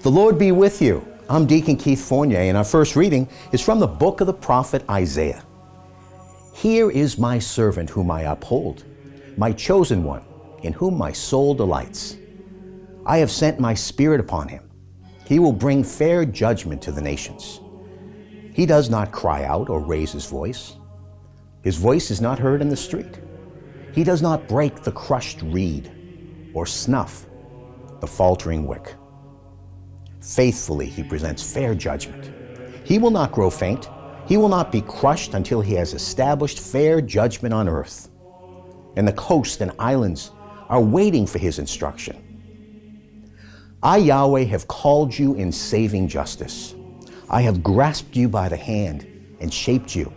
The Lord be with you. I'm Deacon Keith Fournier, and our first reading is from the book of the prophet Isaiah. Here is my servant whom I uphold, my chosen one, in whom my soul delights. I have sent my spirit upon him. He will bring fair judgment to the nations. He does not cry out or raise his voice. His voice is not heard in the street. He does not break the crushed reed or snuff the faltering wick. Faithfully he presents fair judgment. He will not grow faint. He will not be crushed until he has established fair judgment on earth. And the coast and islands are waiting for his instruction. I, Yahweh, have called you in saving justice. I have grasped you by the hand and shaped you.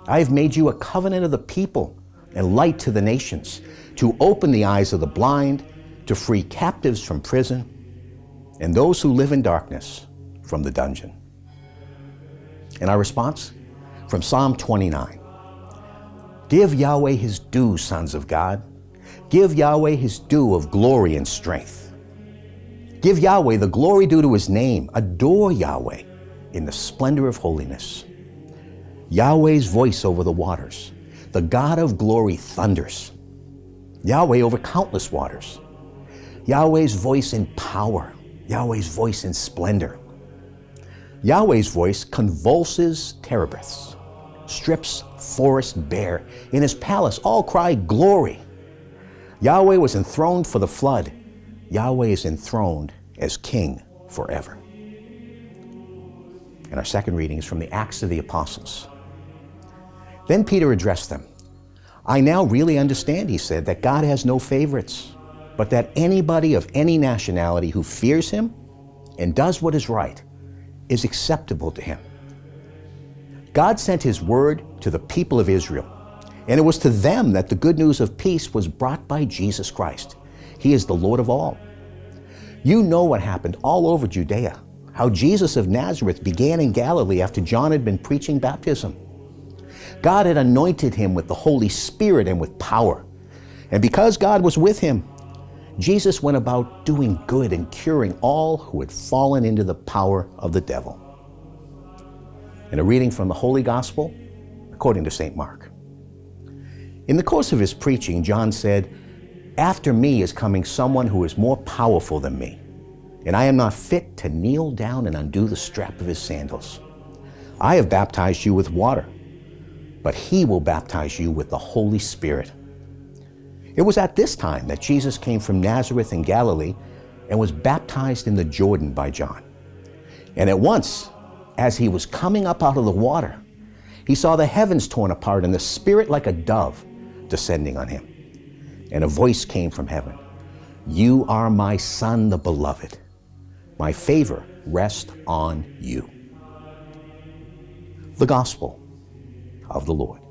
I have made you a covenant of the people and light to the nations, to open the eyes of the blind, to free captives from prison, and those who live in darkness from the dungeon. And our response? From Psalm 29. Give Yahweh his due, sons of God. Give Yahweh his due of glory and strength. Give Yahweh the glory due to his name. Adore Yahweh in the splendor of holiness. Yahweh's voice over the waters. The God of glory thunders. Yahweh over countless waters. Yahweh's voice in power. Yahweh's voice in splendor. Yahweh's voice convulses terebinths, strips forests bare. In his palace all cry glory. Yahweh was enthroned for the flood. Yahweh is enthroned as king forever. And our second reading is from the Acts of the Apostles. Then Peter addressed them. I now really understand, he said, that God has no favorites, but that anybody of any nationality who fears him and does what is right is acceptable to him. God sent his word to the people of Israel, and it was to them that the good news of peace was brought by Jesus Christ. He is the Lord of all. You know what happened all over Judea, how Jesus of Nazareth began in Galilee after John had been preaching baptism. God had anointed him with the Holy Spirit and with power. And because God was with him, Jesus went about doing good and curing all who had fallen into the power of the devil. And a reading from the Holy Gospel according to St. Mark. In the course of his preaching, John said, After me is coming someone who is more powerful than me, and I am not fit to kneel down and undo the strap of his sandals. I have baptized you with water, but he will baptize you with the Holy Spirit. It was at this time that Jesus came from Nazareth in Galilee and was baptized in the Jordan by John. And at once, as he was coming up out of the water, he saw the heavens torn apart and the Spirit like a dove descending on him. And a voice came from heaven, You are my Son, the Beloved. My favor rests on you. The Gospel of the Lord.